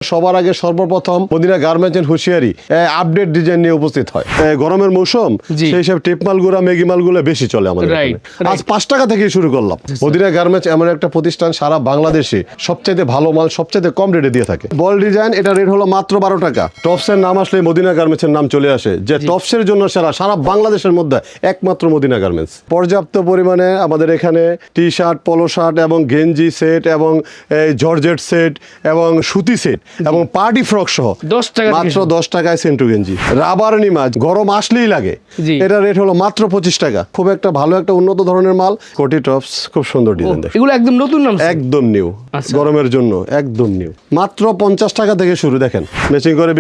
সবার আগে সর্বপ্রথম Medina garments and hosiery update design নিয়ে উপস্থিত হয়। গরমের মৌসুম, সেই হিসাবে টেপ মালগুলো মেগি মালগুলো বেশি চলে আমাদের এখানে। আজ 5 টাকা থেকে শুরু করলাম। মদিনা গার্মেন্টস এমন একটা প্রতিষ্ঠান সারা বাংলাদেশে সবচেয়ে ভালো মাল সবচেয়ে কম রেটে দিয়ে থাকে। বল ডিজাইন, এটা রেট হলো মাত্র 12 টাকা। টপসের নাম আসলে মদিনা গার্মেন্টস এর নাম চলে আসে, যে টপসের জন্য সারা বাংলাদেশের মধ্যে একমাত্র মদিনা গার্মেন্টস। পর্যাপ্ত পরিমাণে আমাদের এখানে টি শার্ট, পলো শার্ট এবং গেঞ্জি সেট এবং জর্জেট সেট এবং সুতি সেট এবং পার্টি ফ্রক সহ 10 টাকা মাত্র 10 টাকায় সেন্টু গেঞ্জি। রাবার নিমা গরম আসলেই লাগে, এটা রেট হলো মাত্র 25 টাকা। খুব একটা ভালো একটা উন্নত ধরনের মাল। কোটি টপস, খুব সুন্দর ডিজাইন, এগুলো একদম নতুন নাম, একদম নিউ, গরমের জন্য একদম নিউ। মাত্র 50 টাকা থেকে শুরু। দেখেন ম্যাচিং করে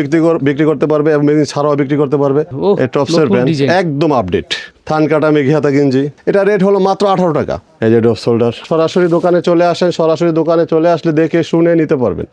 বিক্রি করতে পারবে এবং ম্যাচিং ছাড়াও বিক্রি করতে পারবে। এই টপসের ব্র্যান্ড একদম আপডেট। থান কাটা মেঘি হাতা গেঞ্জি, এটা রেট হলো মাত্র 18 টাকা। এই যে ডপ শোল্ডার, সরাসরি দোকানে চলে আসেন, সরাসরি দোকানে চলে আসলে দেখে শুনে নিতে পারবেন।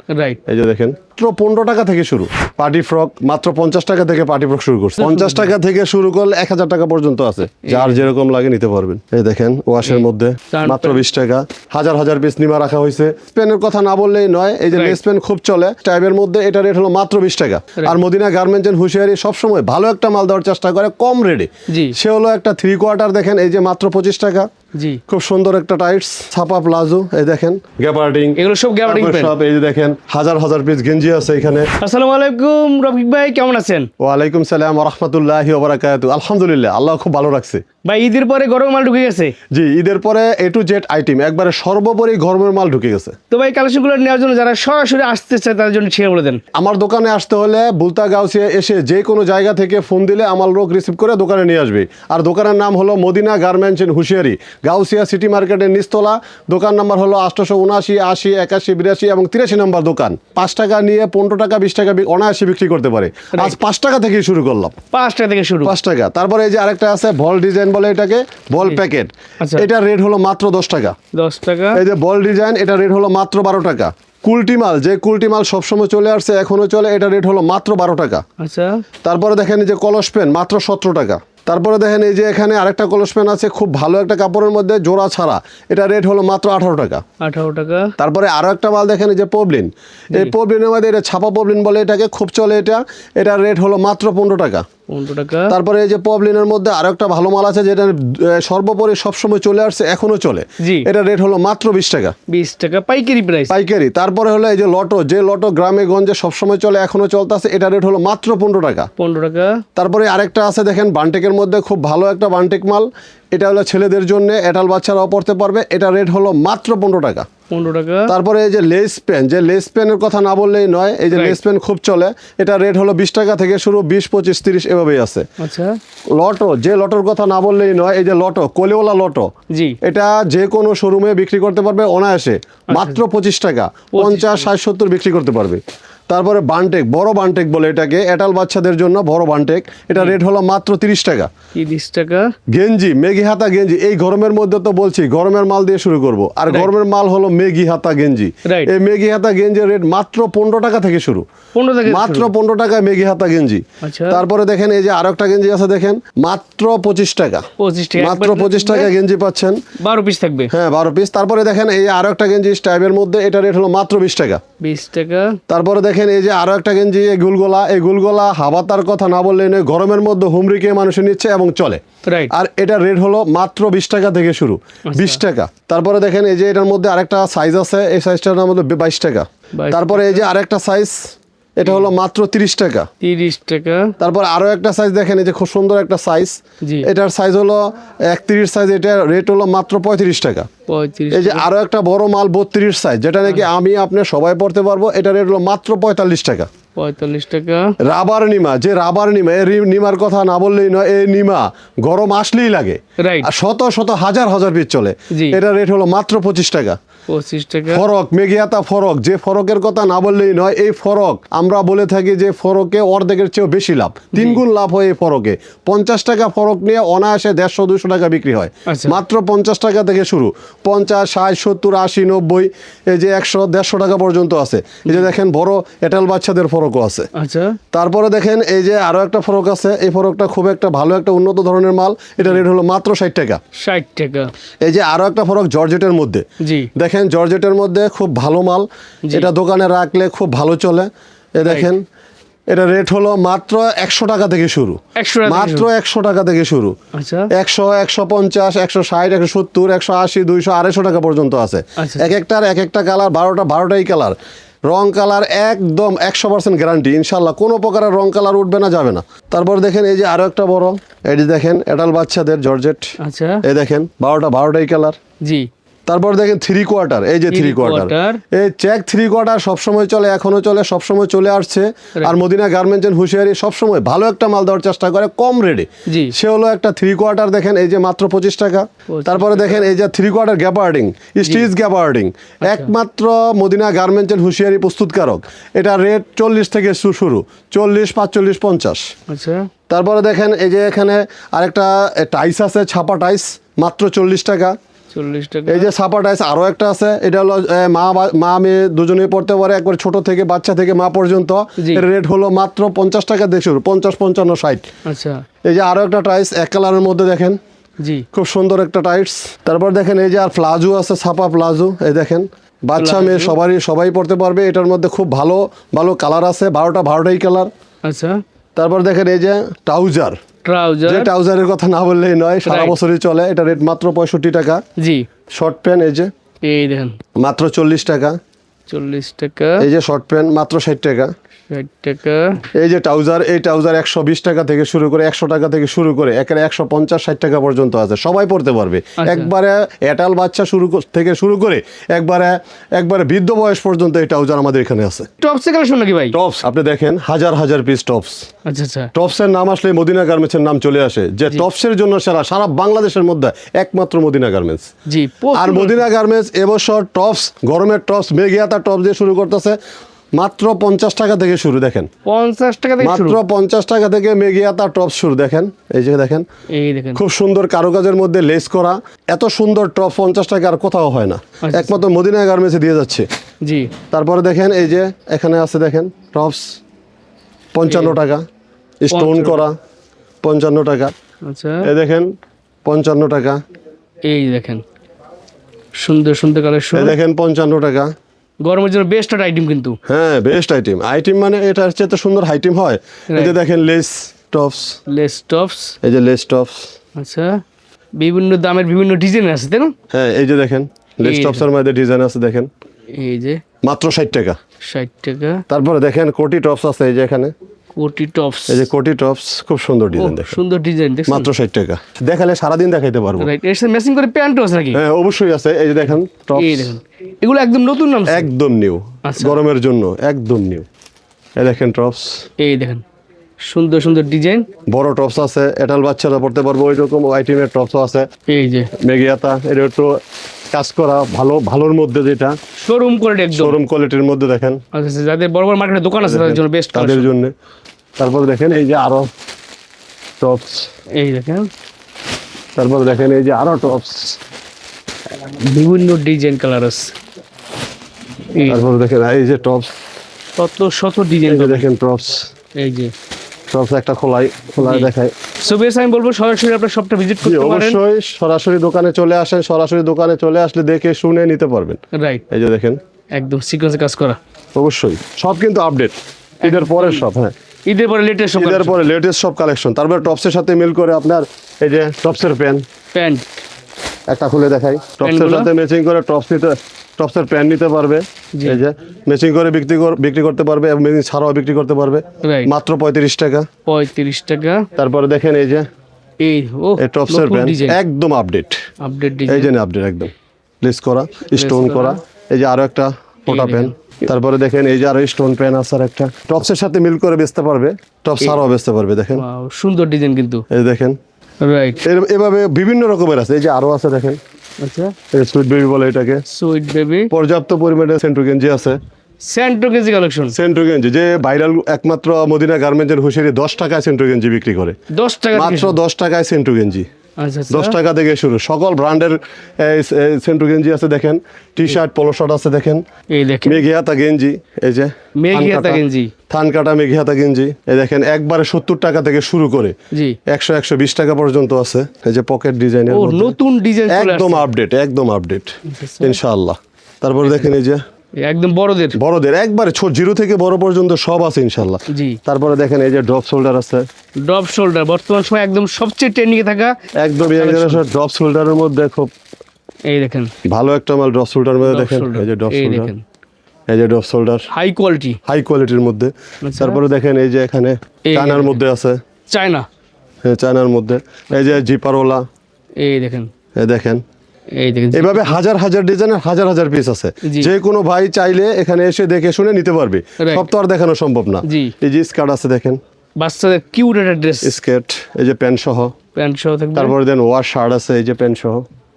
এই যে দেখেন মাত্র 15 টাকা থেকে শুরু। পার্টি ফ্রক মাত্র 50 টাকা থেকে পার্টি ফ্রক শুরু করছে। 50 টাকা থেকে শুরু করলে 1000 টাকা পর্যন্ত আছে, যার যেরকম লাগে নিতে পারবেন। এই দেখেন ওয়াশের মধ্যে মাত্র 20 টাকা। হাজার পিস নিমা রাখা হয়েছে। পেনের কথা না বললেই নয়, এই যে লেস পেন খুব চলে টাইপের মধ্যে, এটা রেট হলো মাত্র 20 টাকা। আর মদিনা গার্মেন্টস এন্ড হুঁশিয়ারি সবসময় ভালো একটা মাল দেওয়ার চেষ্টা করে কম রেটে। সে হলো একটা 3/4, দেখেন এই যে মাত্র 25 টাকা। খুব সুন্দর একটা টাইটস ছাপা প্লাজো, এই দেখেন গ্যাবার্ডিং, এগুলো সব গ্যাবার্ডিং সব। এই যে দেখেন হাজার পিস গেঞ্জি আছে এখানে। আসসালামু আলাইকুম রফিক ভাই, কেমন আছেন? ওয়ালাইকুম সালাম ওয়া রাহমাতুল্লাহি ওয়া বারাকাতুহু। আলহামদুলিল্লাহ, আল্লাহ খুব ভালো রাখছে ভাই। ঈদের পরে গরমের মাল ঢুকে গেছে। জি, ঈদের পরে A to Z আইটেম একবারে সর্বোপরি গরমের মাল ঢুকে গেছে। তো ভাই কালেকশনগুলো নেওয়ার জন্য যারা সরাসরি আসতে চায় তাদের জন্য ছেড়ে বলে দেন। আমার দোকানে আসতে হলে বুলতা গাউসিয়া এসে যে কোনো জায়গা থেকে ফোন দিলে আমার লোক রিসিভ করে দোকানে নিয়ে আসবে। আর দোকানের নাম হলো Medina garments and hosiery, Gausia city মার্কেটের নিচতলা। দোকান নাম্বার হলো 879, 80, 81, 82 এবং 83 নম্বর দোকান। 5 টাকা নিয়ে 15 টাকা 20 টাকা অনায়াসে বিক্রি করতে পারে। আজ 5 টাকা থেকে শুরু করলাম। 5 টাকা থেকে শুরু, 5 টাকা। তারপরে এই যে আরেকটা আছে বল ডিজাইন বলে এটাকে, বল প্যাকেট। এটা রেট হলো মাত্র 10 টাকা। 10 টাকা। এই যে বল ডিজাইন, এটা রেট হলো মাত্র 12 টাকা। কুলটি মাল, যে কুলটি মাল সবসময় চলে আসছে এখনো চলে, এটা রেট হলো মাত্র 12 টাকা। আচ্ছা। তারপরে দেখেন এই যে কলস পেন মাত্র 17 টাকা। তারপরে দেখেন এই যে এখানে আরেকটা কলস পেন আছে খুব ভালো একটা কাপড়ের মধ্যে জোড়া ছাড়া, এটা রেট হলো মাত্র 18 টাকা। 18 টাকা। তারপরে আরো একটা মাল দেখেন এই যে পবলিন, এই পবলিনের মধ্যে এটা ছাপা পবলিন বলে এটাকে, খুব চলে এটা। এটা রেট হলো মাত্র 15 টাকা। 15 টাকা। তারপরে এই যে পবলিনের মধ্যে আরো একটা ভালো মাল আছে যেটা সর্বোপরি সবসময় চলে আসছে এখনো চলে, এটা রেট হলো মাত্র 20 টাকা। 20 টাকা পাইকারি প্রাইস, পাইকারি। তারপরে হলো এই যে লটো, যে লটো গ্রামে গঞ্জে সবসময় চলে এখনো চলতেছে, এটা রেট হলো মাত্র 15 টাকা। 15 টাকা। তারপরে আরেকটা আছে দেখেন বান্টেকের মধ্যে খুব ভালো একটা বান্টেক মাল, এটা হলো ছেলেদের জন্য, এটাল বাচ্চারাও পড়তে পারবে, এটা রেট হলো মাত্র 15 টাকা। 15 টাকা। তারপরে এই যে লেস পেন, যে লেস পেনের কথা না বললেই নয়, এই যে লেস পেন খুব চলে, এটা রেট হলো 20 টাকা থেকে শুরু, 20, 25, 30 এভাবেই আছে। আচ্ছা। লটো, যে লটোর কথা না বললেই নয়, এই যে লটো কোলেওয়ালা লটো, এটা যে কোনো শোরুমে বিক্রি করতে পারবে অনায়াসে, মাত্র 25 টাকা। 50, 60, 70 বিক্রি করতে পারবে। তারপরে বান্টেক, বড় বান্টেক বলে এটাকে, এটাল বাচ্চাদের জন্য বড় বান্টেক, এটা রেট হলো মাত্র 30 টাকা। 30 টাকা। গেঞ্জি, মেগি হাতা গেঞ্জি, এই গরমের মধ্যে তো বলছি গরমের মাল দিয়ে শুরু করব, আর গরমের মাল হলো মেগি হাতা গেঞ্জি। এই মেগি হাতা গেঞ্জির রেট মাত্র 15 টাকা থেকে শুরু, মাত্র 15 টাকায় মেগি হাতা গেঞ্জি। তারপরে দেখেন এই যে আরো একটা গেঞ্জি আছে দেখেন, মাত্র 25 টাকা। 25 টাকা, মাত্র 25 টাকা গেঞ্জি পাচ্ছেন। 12 পিস থাকবে, হ্যাঁ 12 পিস। তারপরে দেখেন এই আরো একটা গেঞ্জি স্টাইপের মধ্যে, এটা রেট হলো মাত্র 20 টাকা। 20 টাকা। তারপরে দেখেন এই যে আরো একটা গেঞ্জি, এই গুলগোলা হাবাতার কথা না বললেই নয়, গরমের মধ্যে হুমড়িকে মানুষে নিচ্ছে এবং চলে। আর এটা রেট হলো মাত্র 20 টাকা থেকে শুরু, 20 টাকা। তারপরে দেখেন এই যে এটার মধ্যে আরেকটা সাইজ আছে, এই সাইজটার মধ্যে 22 টাকা। তারপরে এই যে আরেকটা সাইজ, এটা হলো মাত্র 30 টাকা। 30 টাকা। তারপর আরো একটা সাইজ দেখেন, এই যে খুব সুন্দর একটা সাইজ, এটার সাইজ হলো 31 সাইজ, এটা রেট হলো মাত্র 35 টাকা। এই যে আরো একটা বড় মাল 32 সাইজ, যেটা নাকি আমি আপনি সবাই পড়তে পারবো, এটা রেট হলো মাত্র 45 টাকা। 45 টাকা। রাবার নিমা, যে রাবার নিমা, এই নিমার কথা না বললেই নয়, এই নিমা গরম আসলেই লাগে, আর শত হাজার পিস চলে, এটা রেট হলো মাত্র 25 টাকা। 25 টাকা। ফরক, মেঘিয়াতা ফরক, যে ফরকের কথা না বললেই নয়, এই ফরক আমরা বলে থাকি যে ফরকে অর্ধেকের চেয়েও বেশি লাভ, 3 গুণ লাভ হয় এই ফরকে। 50 টাকা ফরক নিয়ে অনায়াসে 150, 200 টাকা বিক্রি হয়, মাত্র 50 টাকা থেকে শুরু, 50, 60, 70, 80, 90, এই যে 100, 150 টাকা পর্যন্ত আছে। এই যে দেখেন বড় এটাল বাচ্চাদের ফরকও আছে। আচ্ছা। তারপরে দেখেন এই যে আরো একটা ফরক আছে, এই ফরকটা খুব একটা ভালো একটা উন্নত ধরনের মাল, এটা রেট হলো মাত্র 60 টাকা। 60 টাকা। এই যে আরো একটা ফরক জর্জেটের মধ্যে, দেখেন দেখেন জর্জেটের মধ্যে খুব ভালো মাল, এটা দোকানে রাখলে খুব ভালো চলে। এ দেখেন এটা রেট হলো মাত্র 100 টাকা থেকে শুরু, 100 টাকা মাত্র 100 টাকা থেকে শুরু। আচ্ছা 100, 150, 160, 170, 180, 200, 250 টাকা পর্যন্ত আছে। আচ্ছা। এক একটা কালার, 12টাই কালার, রং কালার একদম 100% গ্যারান্টি ইনশাল্লাহ, কোনো প্রকারের রং কালার উঠবে না, যাবে না। তারপর দেখেন এই যে আরো একটা বড়, এই যে দেখেন এডাল বাচ্চাদের জর্জেট, আচ্ছা এই দেখেন 12টাই কালার। জি তারপর দেখেন 3/4, এই যে 3/4, এই চেক 3/4 সবসময় চলে, এখনো চলে, সবসময় চলে আসছে। আর মদিনা গার্মেন্টস এন্ড হুঁশিয়ারি সবসময় ভালো একটা মাল দেওয়ার চেষ্টা করে কম রেটে। জি সে হলো একটা 3/4, দেখেন এই যে মাত্র 25 টাকা। তারপরে দেখেন এই যে 3/4 গ্যাবার্ডিং, স্টিচ গ্যাবার্ডিং, একমাত্র মদিনা গার্মেন্টস এন্ড হুঁশিয়ারি প্রস্তুতকারক। এটা রেট 40 থেকে শুরু, 40, 45, 50। আচ্ছা তারপরে দেখেন এই যে এখানে আরেকটা টাইস আছে, ছাপা টাইস, মাত্র 40 টাকা। 40 টাকা। এই যে ছাপা টাইস আরও একটা আছে, এটা হলো মা মেয়ে দুজনেই পড়তে পারে, একবার ছোট থেকে বাচ্চা থেকে মা পর্যন্ত। জি। এর রেট হলো মাত্র 50 টাকা দিয়ে শুরু, 50, 55, 60। আচ্ছা এই যে আরও একটা টাইস এক কালারের মধ্যে দেখেন, জি খুব সুন্দর একটা টাইটস। তারপর দেখেন এই যে আর প্লাজো আছে, ছাপা প্লাজো, এই দেখেন বাচ্চা মেয়ে সবাই পড়তে পারবে। এটার মধ্যে খুব ভালো ভালো কালার আছে, 12টাই কালার। আচ্ছা তারপর দেখেন এই যে ট্রাউজার, ট্রাউজার, যে ট্রাউজারের কথা না বললেই নয়, সারা Right. বছরই চলে। এটা রেট মাত্র 65 টাকা। জি শর্ট প্যান্ট এই যে এই দেখেন মাত্র 40 টাকা। 40 টাকা, এই যে শর্ট প্যান্ট মাত্র 60 টাকা। 60 টাকা, এই যে ট্রাউজার, এই ট্রাউজার 120 টাকা থেকে শুরু করে, 100 টাকা থেকে শুরু করে একেবারে 150, 60 টাকা পর্যন্ত আছে, সবাই পড়তে পারবে। একবারে এটাল বাচ্চা থেকে শুরু করে একবারে বৃদ্ধ বয়স পর্যন্ত এই ট্রাউজার আমাদের এখানে আছে। টপসের কালেকশন নাকি ভাই? টপস আপনি দেখেন হাজার পিস টপস। আচ্ছা আচ্ছা টপসের নাম আসলে মদিনা গার্মেন্টসের নাম চলে আসে, যে টপসের জন্য সারা বাংলাদেশের মধ্যে একমাত্র মদিনা গার্মেন্টস। জি আর মদিনা গার্মেন্টস এবছর টপস, গরমের টপস, মেঘিয়াতা টপস দিয়ে শুরু করতেছে মাত্র 50 টাকা থেকে শুরু। দেখেন 50 টাকা থেকে শুরু, মাত্র 50 টাকা থেকে মেঘিয়াতা টপস শুরু। দেখেন এই যে দেখেন এই দেখেন খুব সুন্দর কারুকাজের মধ্যে লেস করা, এত সুন্দর টপ 50 টাকা আর কোথাও হয় না, আচ্ছা। একমাত্র মদিনা গার্মেন্টসে দিয়ে যাচ্ছে। জি তারপরে দেখেন এই যে এখানে আছে দেখেন টপস 55 টাকা, স্টোন করা 55 টাকা। আচ্ছা এই দেখেন 55 টাকা। এই দেখেন সুন্দর সুন্দর কালেকশন, এই দেখেন 55 টাকা। গরমের জন্য বেস্ট একটা আইটেম কিন্তু। হ্যাঁ বেস্ট আইটেম মানে এটা হচ্ছে এত সুন্দর আইটেম হয়। এই যে দেখেন লেস টপস, লেস টপস, এই যে লেস টপস। আচ্ছা বিভিন্ন দামের বিভিন্ন ডিজাইন আছে তাই না? হ্যাঁ এই যে দেখেন লেস এই টপসের মধ্যে ডিজাইন আছে, দেখেন এই যে মাত্র 60 টাকা। 60 টাকা। তারপরে দেখেন কোটি টপস আছে, এই যে এখানে কোটি টপস, এই যে কোটি টপস, খুব সুন্দর ডিজাইন, দেখেন সুন্দর ডিজাইন দেখছেন? মাত্র 60 টাকা। দেখালে সারাদিন দেখাইতে পারবো। রাইট, এর সাথে ম্যাচিং করে প্যান্টও আছে নাকি? হ্যাঁ অবশ্যই আছে, এই যে দেখেন টপস এই দেখেন এগুলো একদম নতুন নাম, একদম নিউ, আচ্ছা। গরমের জন্য একদম নিউ। এই দেখেন টপস, এই দেখেন সুন্দর সুন্দর ডিজাইন। বড় টপস আছে, এটাল বাচ্চারা পড়তে পারবো, ওই রকম আইটেমের টপসও আছে। এই যে মেঘিয়াতা, এটা একটু কাজ করা ভালোর মধ্যে, যেটা শোরুম কোয়ালিটি একদম। শোরুম কোয়ালিটির মধ্যে দেখেন, আচ্ছা আচ্ছা, যাদের বড় বড় মার্কেটে দোকান আছে তাদের জন্য বেস্ট তাদের জন্য। তারপর দেখেন এই যে আরো টপস, এই দেখেন তারপর দেখেন এই যে আরো টপস, বিভিন্ন ডিজাইন কালার আছে। এই তারপর দেখেন এই যে টপস, শত ডিজাইন। এই যে দেখেন টপস, এই যে টপস একটা খোলায় জি। দেখায়। সো বেশ আমি বলবো সরাসরি আপনার শপটা ভিজিট জি, করতে পারেন। অবশ্যই সরাসরি দোকানে চলে আসেন, সরাসরি দোকানে চলে আসলে দেখে শুনে নিতে পারবেন। রাইট, এই যে দেখেন একদম সিকোয়েন্সে কাজ করা। অবশ্যই সব কিন্তু আপডেট, ঈদের পরের সব। হ্যাঁ ঈদের পরে লেটেস্ট সব ঈদের পরে লেটেস্ট সব কালেকশন। তারপরে টপসের সাথে মিল করে আপনার এই যে টপসের প্যান্ট প্যান্ট, একটা খুলে দেখাই, টপসের প্যান্টগুলো? সাথে ম্যাচিং করে টপসের প্যান্ট নিতে পারবে। জি। এই যে ম্যাচিং করে বিক্রি করতে পারবে এবং ম্যাচিং ছাড়াও বিক্রি করতে পারবে Right. মাত্র 35 টাকা। 35 টাকা। তারপরে দেখেন এই যে এই ও এই টপসের প্যান্ট ডিজাইন, একদম আপডেট, আপডেট এই ডিজাইন। যে আপডেট একদম লেস করা, স্টোন করা। করা। এই যে আরো একটা ফোটা এই প্যান্ট। তারপরে দেখেন এই যে আরো স্টোন প্যান্ট আছে, আর একটা টপসের সাথে মিল করে বেচতে পারবে, টপ ছাড়াও বেচতে পারবে। দেখেন Wow, সুন্দর ডিজাইন কিন্তু। এই দেখেন রাইট, এভাবে বিভিন্ন রকমের আছে। এই যে আরো আছে দেখেন, আচ্ছা সুইট বেবি বলে এটাকে। সুইট বেবি, পর্যাপ্ত পরিমাণে সেন্ট্রো গেঞ্জি আছে, সেন্ট্রো কেজি কালেকশন। সেন্ট্রো গেঞ্জি যে ভাইরাল একমাত্র মদিনা গার্মেন্টসের হুঁশিয়ারি 10 টাকায় সেন্ট্রো গেঞ্জি বিক্রি করে, 10 টাকা মাত্র 10 টাকায় সেন্ট্রো গেঞ্জি। আচ্ছা 10 টাকা থেকে শুরু, সকল ব্র্যান্ডের সেন্ট্রো গেঞ্জি আছে। দেখেন টি শার্ট, পোলো শার্ট আছে, দেখেন এই দেখেন মেঘিয়াতা গেঞ্জি, এই যে মেঘিয়াতা গেঞ্জি, থান কাটা মেঘিয়াতা গেঞ্জি। এই দেখেন একবারে 70 টাকা থেকে শুরু করে জি 100-120 টাকা পর্যন্ত আছে। এই যে পকেট ডিজাইনের ও নতুন ডিজাইন চলে একদম আসছে। আপডেট, একদম আপডেট আচ্ছা। ইনশাআল্লাহ। তারপরে দেখেন এই যে একদম বড়দের বড়দের একবারে ছোট জিরো থেকে বড় পর্যন্ত সব আছে ইনশাল্লাহ। জি। তারপরে দেখেন এই যে ড্রপ শোল্ডার আছে, ড্রপ শোল্ডার বর্তমান সময় একদম সবচেয়ে ট্রেন্ডিং এ থাকা একদম এই ড্রপ শোল্ডারের মধ্যে খুব এই দেখেন ভালো একটা মাল ড্রপ শোল্ডারের মধ্যে drop দেখেন shoulder, এই যে ড্রপ এই শোল্ডার, দেখেন এই যে drop shoulder high quality high কোয়ালিটির মধ্যে। আচ্ছা। তারপরে দেখেন এই যে এখানে এই চায়নার দেখেন। মধ্যে আছে, চায়না হ্যাঁ চায়নার মধ্যে এই যে জিপারওয়ালা, এই দেখেন এই দেখেন এই দেখেন এভাবে হাজার হাজার ডিজাইনের হাজার হাজার পিস আছে। জি। যে কোনো ভাই চাইলে এখানে এসে দেখে শুনে নিতে পারবে, Right. সব তো আর দেখানো সম্ভব না। জি। এই যে স্কার্ট আছে দেখেন, বাচ্চাদের কিউট একটা ড্রেস স্কার্ট এই যে প্যান্ট সহ, প্যান্ট সহ থাকবে তারপরে দেন ওয়াশ শার্ট আছে এই যে প্যান্ট সহ,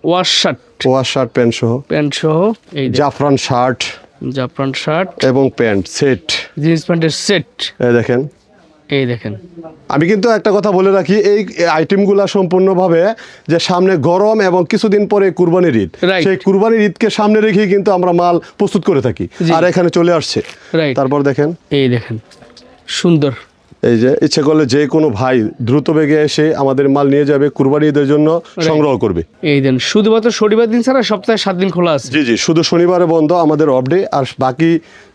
wash shirt wash shirt pant সহ, প্যান্ট সহ এই দেখেন জাফরান শার্ট জাফরান শার্ট এবং প্যান্ট সেট জিন্স প্যান্টের সেট এই দেখেন। এই দেখেন আমি কিন্তু একটা কথা বলে রাখি, এই আইটেমগুলো সম্পূর্ণভাবে যে সামনে গরম এবং কিছুদিন পরে কুরবানির ঈদ, Right. সেই কুরবানির ঈদকে সামনে রেখেই কিন্তু আমরা মাল প্রস্তুত করে থাকি, জি। আর এখানে চলে আসছে। রাইট তারপর দেখেন এই দেখেন সুন্দর এই যে ইচ্ছে করলে যে কোনো ভাই দ্রুত বেগে এসে আমাদের মাল নিয়ে যাবে, কুরবানি ঈদের জন্য সংগ্রহ করবে। এই দেন শুধুমাত্র শনিবার দিন ছাড়া সপ্তাহে 7 দিন খোলা আছে জি জি, শুধু শনিবারে বন্ধ আমাদের অফ ডে, আর বাকি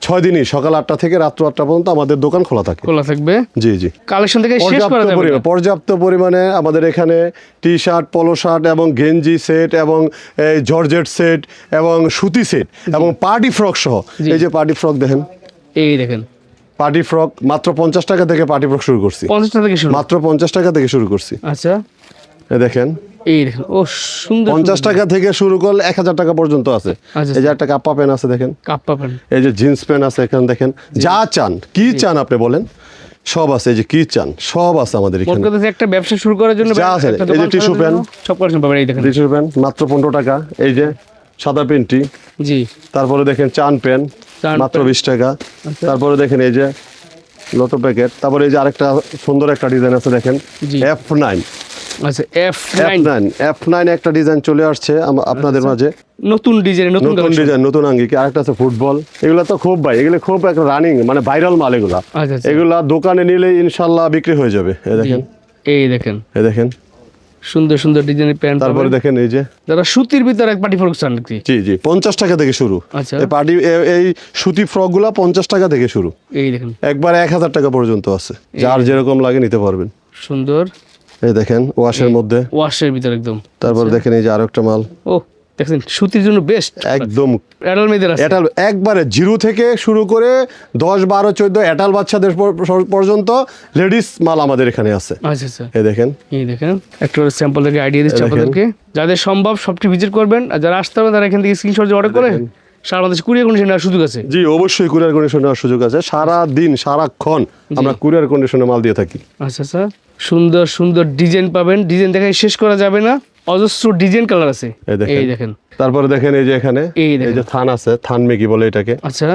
6 দিনই সকাল 8টা থেকে রাত্র 8টা পর্যন্ত আমাদের দোকান খোলা থাকে। খোলা থাকবে জি জি, কালেকশন থেকে শেষ করা যাবে না। পর্যাপ্ত পরিমাণে আমাদের এখানে টি শার্ট, পলো শার্ট এবং গেঞ্জি সেট এবং এই জর্জেট সেট এবং সুতি সেট এবং পার্টি ফ্রক সহ, জি। এই যে পার্টি ফ্রক দেখেন, এই দেখেন পার্টি ফ্রক মাত্র 50 টাকা থেকে পার্টি ফ্রক শুরু করছি, 50 টাকা থেকে শুরু মাত্র 50 টাকা থেকে শুরু করছি। আচ্ছা এই দেখেন এই দেখেন ও সুন্দর 50 টাকা থেকে শুরু করলে 1000 টাকা পর্যন্ত আছে। আচ্ছা। এই যে একটা কাপ্পা প্যান্ট আছে দেখেন, কাপ পাবেন এই যে জিন্স প্যান্ট আছে এখানে দেখেন, যা চান কি চান আপনি বলেন সব আছে, এই যে কি চান সব আছে আমাদের মোট এখানে। কথা হচ্ছে একটা ব্যবসা শুরু করার জন্য যা আছে, একটা এই যে দোকান টিস্যু করার প্যান্ট, জন্য সব কালেকশন পাবেন এই দেখেন টিস্যু প্যান্ট মাত্র 15 টাকা, এই যে সাদা প্যান্টটি, জি তারপরে দেখেন চান প্যান্ট চান মাত্র প্যান্ট। 20 টাকা, তারপরে দেখেন এই যে লটো প্যাকেট, তারপরে এই যে আরেকটা সুন্দর একটা ডিজাইন আছে দেখেন জি। F9, আচ্ছা F9 একটা ডিজাইন চলে আসছে আপনাদের মাঝে, নতুন ডিজাইন নতুন নতুন কালেকশন ডিজাইন নতুন আঙ্গিকে। আরেকটা আছে ফুটবল, এগুলো তো খুব ভাই, এগুলো খুব একটা রানিং মানে ভাইরাল মাল এগুলা, আচ্ছা আচ্ছা এগুলা দোকানে নিলে ইনশাল্লাহ বিক্রি হয়ে যাবে। এই দেখেন, এই দেখেন এই দেখেন, সুন্দর সুন্দর ডিজাইনের প্যান্ট তারপরে দেখেন এই যে যারা সুতির ভিতরে এক পার্টি ফ্রক চান নাকি জি জি 50 টাকা থেকে শুরু। আচ্ছা। এই পার্টি এই সুতি ফ্রকগুলা 50 টাকা থেকে শুরু, এই দেখেন একবার 1000 টাকা পর্যন্ত আছে, যার যেরকম লাগে নিতে পারবেন। সুন্দর এই দেখেন ওয়াশের মধ্যে, ওয়াশের ভিতরে একদম তারপর দেখেন এই যে আরো একটা মাল ও দেখছেন সুতির জন্য বেস্ট একদম অ্যাডাল মেয়েদের আছে এটাল, একবারে জিরো থেকে শুরু করে 10, 12, 14 এটাল বাচ্চাদের পর্যন্ত লেডিস মাল আমাদের এখানে আছে। আচ্ছা আচ্ছা এই দেখেন, এই দেখেন একটা স্যাম্পল থেকে আইডিয়া দিচ্ছি দেখেন। আপনাদেরকে, যাদের সম্ভব সবটি ভিজিট করবেন, আর যারা আসতে হবে তারা এখান থেকে স্ক্রিনশট অর্ডার করে সারা বাংলাদেশ কুরিয়ার কন্ডিশন নেওয়ার সুযোগ আছে। জি অবশ্যই কুরিয়ার কন্ডিশন নেওয়ার সুযোগ আছে, সারা দিন সারাক্ষণ আমরা কুরিয়ার কন্ডিশনে মাল দিয়ে থাকি। আচ্ছা আচ্ছা সুন্দর সুন্দর ডিজাইন পাবেন, ডিজাইন দেখায় শেষ করা যাবে না, অজস্র ডিজাইন কালার আছে এই দেখেন। তারপরে দেখেন এই যে এখানে এই এই দেখেন যে থান আছে, থান মেগি বলে এটাকে, আচ্ছা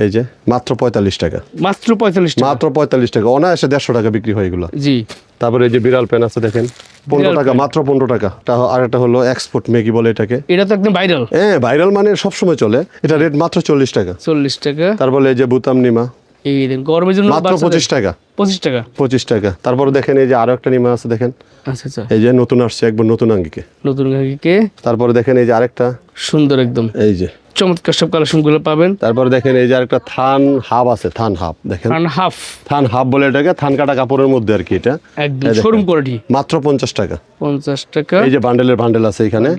এই যে মাত্র 45 টাকা, মাত্র 45 টাকা মাত্র 45 টাকা, অনায়াসে 150 টাকা বিক্রি হয় এগুলো। জি তারপরে এই যে বিড়াল পেন আছে দেখেন 15 বিড়াল টাকা, মাত্র 15 টাকা। আর একটা হলো এক্সপোর্ট মেগি বলে এটাকে, এটা তো একদম ভাইরাল হ্যাঁ ভাইরাল মানে সবসময় চলে, এটা রেট মাত্র 40 টাকা। 40 টাকা। তারপরে এই যে বুতাম নিমা এই দেখেন গরমের জন্য মাত্র 25 টাকা, 25 টাকা 25 টাকা। তারপরে দেখেন এই যে আরো একটা নিমা আছে দেখেন, আচ্ছা আচ্ছা এই যে নতুন আসছে একবার নতুন আঙ্গিকে। নতুন গাড়িকে তারপরে দেখেন এই যে আরেকটা, সুন্দর একদম এই যে চমৎকার সব কালেকশনগুলো পাবেন। তারপরে দেখেন এই যে আরেকটা থান হাব আছে, থান হাব দেখেন, অ্যান্ড হাফ থান হাব বলে এটাকে, থান কাটা কাপড়ের মধ্যে আর কি, এটা একদম এই দেখেন। শোরুম কোয়ালিটি মাত্র 50 টাকা। 50 টাকা। এই যে বান্ডেলের বান্ডেল আছে এখানে,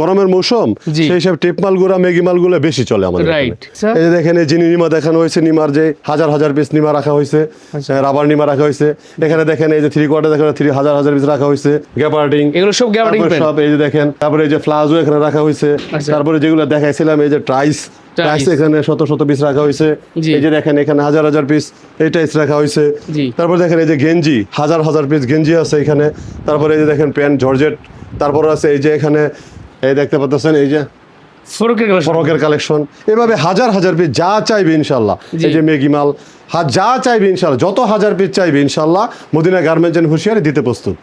গরমের মৌসুম জি। সেই সব টেপ মালগুলা মেগি মালগুলো বেশি চলে আমাদের এখানে। রাইট এই যে দেখেন এই যে নিমা দেখানো হয়েছে, নিমার যে হাজার হাজার পিস নিমা রাখা হয়েছে, রাবার নিমা রাখা হয়েছে এখানে দেখেন, এই যে 3/4 দেখেন 3000 পিস রাখা হয়েছে, গ্যাপার্টিং এগুলো সব গ্যাবার্ডিং তারপরে পেন সব এই যে দেখেন, তারপরে এই যে ফ্লাজও এখানে রাখা হয়েছে, আচ্ছা। তারপরে যেগুলো দেখাইছিলাম এই যে ট্রাইস এখানে শত শত পিস রাখা হয়েছে, জি। এই যে দেখেন এখানে হাজার হাজার পিস এই টাইস রাখা হয়েছে। জি। তারপর দেখেন এই যে গেঞ্জি হাজার হাজার পিস গেঞ্জি আছে এখানে, তারপরে এই যে দেখেন প্যান্ট জর্জেট, তারপর আছে এই যে এখানে এই দেখতে পাচ্ছেন এই যে ফরকের কালেকশন ফরকের কালেকশন, এভাবে হাজার হাজার পিস যা চাইবে ইনশাল্লাহ। জি। এই যে মেগি মাল যা চাইবে ইনশাল্লাহ, যত হাজার পিস চাইবে ইনশাল্লাহ মদিনা গার্মেন্টস এন্ড হুঁশিয়ারি দিতে প্রস্তুত।